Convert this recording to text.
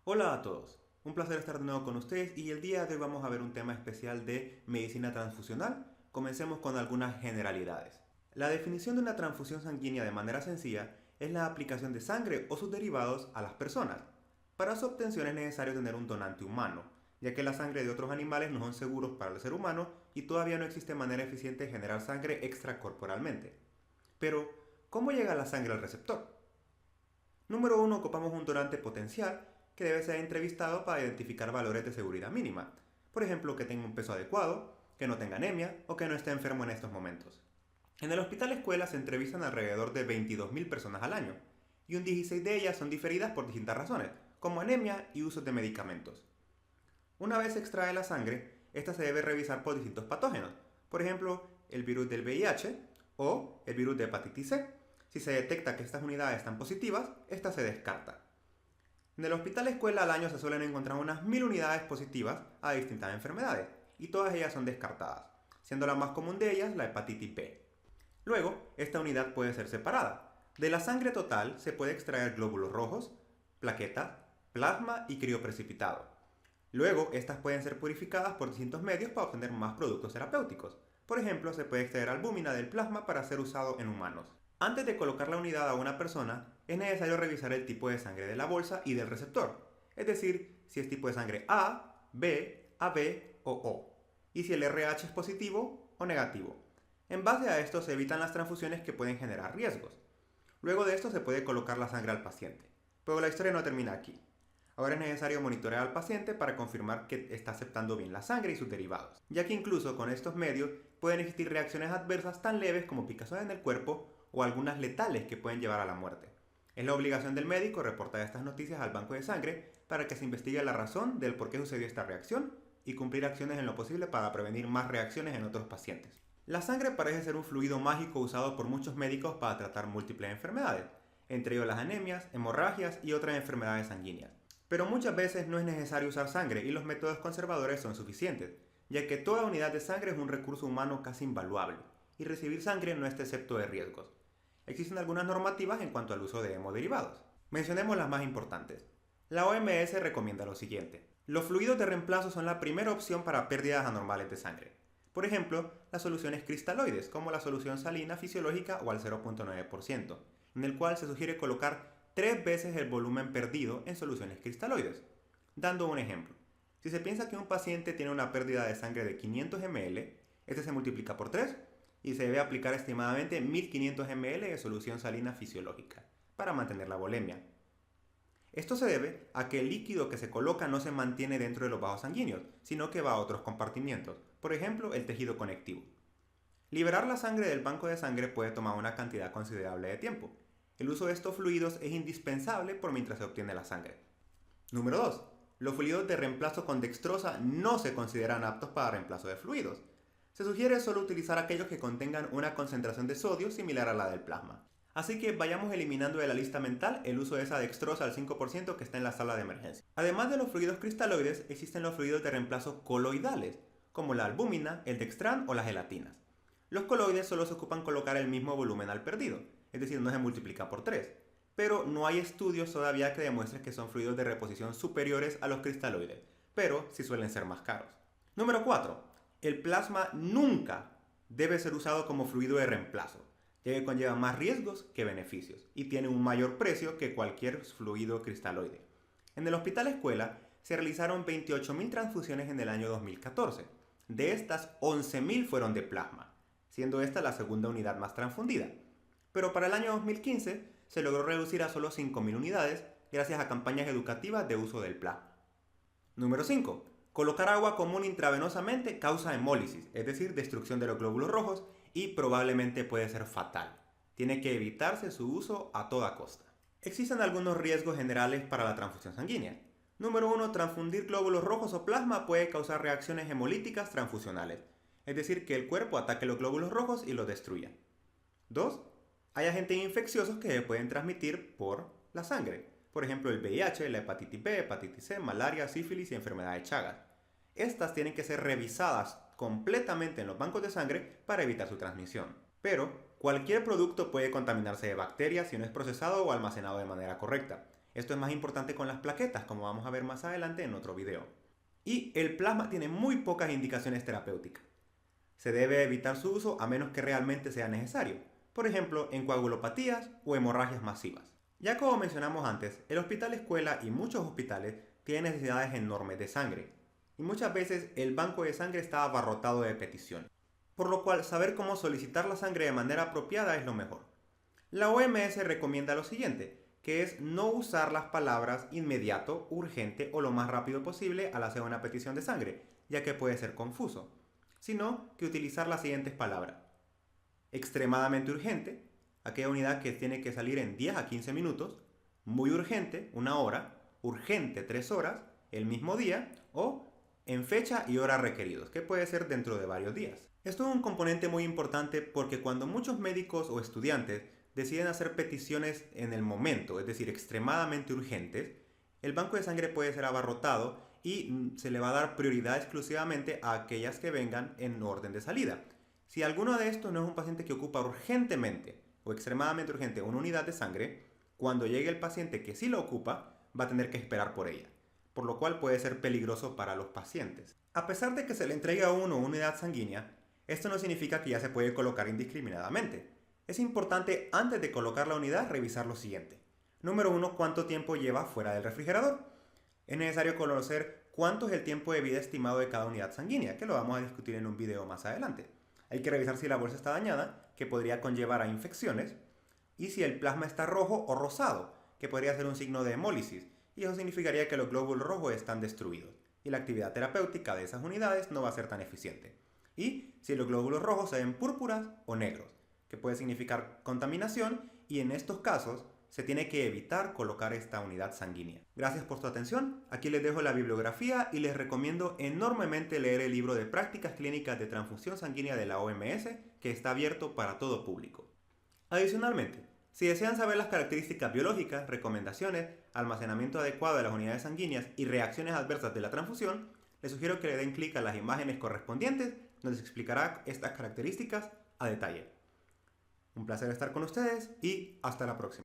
Hola a todos, un placer estar de nuevo con ustedes y el día de hoy vamos a ver un tema especial de medicina transfusional. Comencemos con algunas generalidades. La definición de una transfusión sanguínea de manera sencilla es la aplicación de sangre o sus derivados a las personas. Para su obtención es necesario tener un donante humano, ya que la sangre de otros animales no son seguros para el ser humano y todavía no existe manera eficiente de generar sangre extracorporalmente. Pero, ¿cómo llega la sangre al receptor? Número 1. Ocupamos un donante potencial que debe ser entrevistado para identificar valores de seguridad mínima. Por ejemplo, que tenga un peso adecuado, que no tenga anemia o que no esté enfermo en estos momentos. En el hospital escuela se entrevistan alrededor de 22.000 personas al año, y un 16 de ellas son diferidas por distintas razones, como anemia y uso de medicamentos. Una vez se extrae la sangre, esta se debe revisar por distintos patógenos, por ejemplo, el virus del VIH o el virus de hepatitis C. Si se detecta que estas unidades están positivas, esta se descarta. En el hospital escuela al año se suelen encontrar unas 1000 unidades positivas a distintas enfermedades, y todas ellas son descartadas, siendo la más común de ellas la hepatitis B. Luego, esta unidad puede ser separada. De la sangre total se puede extraer glóbulos rojos, plaquetas, plasma y crioprecipitado. Luego, estas pueden ser purificadas por distintos medios para obtener más productos terapéuticos. Por ejemplo, se puede extraer albúmina del plasma para ser usado en humanos. Antes de colocar la unidad a una persona, es necesario revisar el tipo de sangre de la bolsa y del receptor, es decir, si es tipo de sangre A, B, AB o O, y si el RH es positivo o negativo. En base a esto se evitan las transfusiones que pueden generar riesgos. Luego de esto se puede colocar la sangre al paciente. Pero la historia no termina aquí. Ahora es necesario monitorear al paciente para confirmar que está aceptando bien la sangre y sus derivados, ya que incluso con estos medios pueden existir reacciones adversas tan leves como picazón en el cuerpo o algunas letales que pueden llevar a la muerte. Es la obligación del médico reportar estas noticias al banco de sangre para que se investigue la razón del por qué sucedió esta reacción y cumplir acciones en lo posible para prevenir más reacciones en otros pacientes. La sangre parece ser un fluido mágico usado por muchos médicos para tratar múltiples enfermedades, entre ellos las anemias, hemorragias y otras enfermedades sanguíneas. Pero muchas veces no es necesario usar sangre y los métodos conservadores son suficientes, ya que toda unidad de sangre es un recurso humano casi invaluable, y recibir sangre no está excepto de riesgos. Existen algunas normativas en cuanto al uso de hemoderivados. Mencionemos las más importantes. La OMS recomienda lo siguiente. Los fluidos de reemplazo son la primera opción para pérdidas anormales de sangre. Por ejemplo, las soluciones cristaloides, como la solución salina fisiológica o al 0.9%, en el cual se sugiere colocar 3 veces el volumen perdido en soluciones cristaloides. Dando un ejemplo, si se piensa que un paciente tiene una pérdida de sangre de 500 ml, este se multiplica por 3 y se debe aplicar estimadamente 1500 ml de solución salina fisiológica para mantener la volemia. Esto se debe a que el líquido que se coloca no se mantiene dentro de los vasos sanguíneos, sino que va a otros compartimientos, por ejemplo el tejido conectivo. Liberar la sangre del banco de sangre puede tomar una cantidad considerable de tiempo. El uso de estos fluidos es indispensable por mientras se obtiene la sangre. Número 2. Los fluidos de reemplazo con dextrosa no se consideran aptos para reemplazo de fluidos. Se sugiere solo utilizar aquellos que contengan una concentración de sodio similar a la del plasma. Así que vayamos eliminando de la lista mental el uso de esa dextrosa al 5% que está en la sala de emergencia. Además de los fluidos cristaloides, existen los fluidos de reemplazo coloidales, como la albúmina, el dextran o las gelatinas. Los coloides solo se ocupan colocar el mismo volumen al perdido, es decir, no se multiplica por 3. Pero no hay estudios todavía que demuestren que son fluidos de reposición superiores a los cristaloides, pero sí suelen ser más caros. Número 4. El plasma nunca debe ser usado como fluido de reemplazo, ya que conlleva más riesgos que beneficios y tiene un mayor precio que cualquier fluido cristaloide. En el hospital escuela se realizaron 28.000 transfusiones en el año 2014. De estas, 11.000 fueron de plasma, siendo esta la segunda unidad más transfundida. Pero para el año 2015 se logró reducir a solo 5.000 unidades gracias a campañas educativas de uso del plasma. Número 5. Colocar agua común intravenosamente causa hemólisis, es decir, destrucción de los glóbulos rojos, y probablemente puede ser fatal. Tiene que evitarse su uso a toda costa. Existen algunos riesgos generales para la transfusión sanguínea. Número 1. Transfundir glóbulos rojos o plasma puede causar reacciones hemolíticas transfusionales, es decir, que el cuerpo ataque los glóbulos rojos y los destruya. 2. Hay agentes infecciosos que se pueden transmitir por la sangre. Por ejemplo, el VIH, la hepatitis B, hepatitis C, malaria, sífilis y enfermedad de Chagas. Estas tienen que ser revisadas completamente en los bancos de sangre para evitar su transmisión. Pero cualquier producto puede contaminarse de bacterias si no es procesado o almacenado de manera correcta. Esto es más importante con las plaquetas, como vamos a ver más adelante en otro video. Y el plasma tiene muy pocas indicaciones terapéuticas. Se debe evitar su uso a menos que realmente sea necesario, por ejemplo en coagulopatías o hemorragias masivas. Ya como mencionamos antes, el hospital escuela y muchos hospitales tienen necesidades enormes de sangre, y muchas veces el banco de sangre está abarrotado de peticiones, por lo cual saber cómo solicitar la sangre de manera apropiada es lo mejor. La OMS recomienda lo siguiente, que es no usar las palabras inmediato, urgente o lo más rápido posible al hacer una petición de sangre, ya que puede ser confuso, sino que utilizar las siguientes palabras. Extremadamente urgente, aquella unidad que tiene que salir en 10 a 15 minutos, muy urgente, 1 hora, urgente, 3 horas, el mismo día o en fecha y hora requeridos, que puede ser dentro de varios días. Esto es un componente muy importante porque cuando muchos médicos o estudiantes deciden hacer peticiones en el momento, es decir, extremadamente urgentes, el banco de sangre puede ser abarrotado y se le va a dar prioridad exclusivamente a aquellas que vengan en orden de salida. Si alguno de estos no es un paciente que ocupa urgentemente o extremadamente urgente una unidad de sangre, cuando llegue el paciente que sí lo ocupa, va a tener que esperar por ella, por lo cual puede ser peligroso para los pacientes. A pesar de que se le entregue a uno una unidad sanguínea, esto no significa que ya se puede colocar indiscriminadamente. Es importante antes de colocar la unidad revisar lo siguiente. Número 1. ¿Cuánto tiempo lleva fuera del refrigerador? Es necesario conocer cuánto es el tiempo de vida estimado de cada unidad sanguínea, que lo vamos a discutir en un video más adelante. Hay que revisar si la bolsa está dañada, que podría conllevar a infecciones, y si el plasma está rojo o rosado, que podría ser un signo de hemólisis, y eso significaría que los glóbulos rojos están destruidos, y la actividad terapéutica de esas unidades no va a ser tan eficiente. Y si los glóbulos rojos se ven púrpuras o negros, que puede significar contaminación, y en estos casos se tiene que evitar colocar esta unidad sanguínea. Gracias por su atención, aquí les dejo la bibliografía y les recomiendo enormemente leer el libro de prácticas clínicas de transfusión sanguínea de la OMS, que está abierto para todo público. Adicionalmente, si desean saber las características biológicas, recomendaciones, almacenamiento adecuado de las unidades sanguíneas y reacciones adversas de la transfusión, les sugiero que le den clic a las imágenes correspondientes donde se explicará estas características a detalle. Un placer estar con ustedes y hasta la próxima.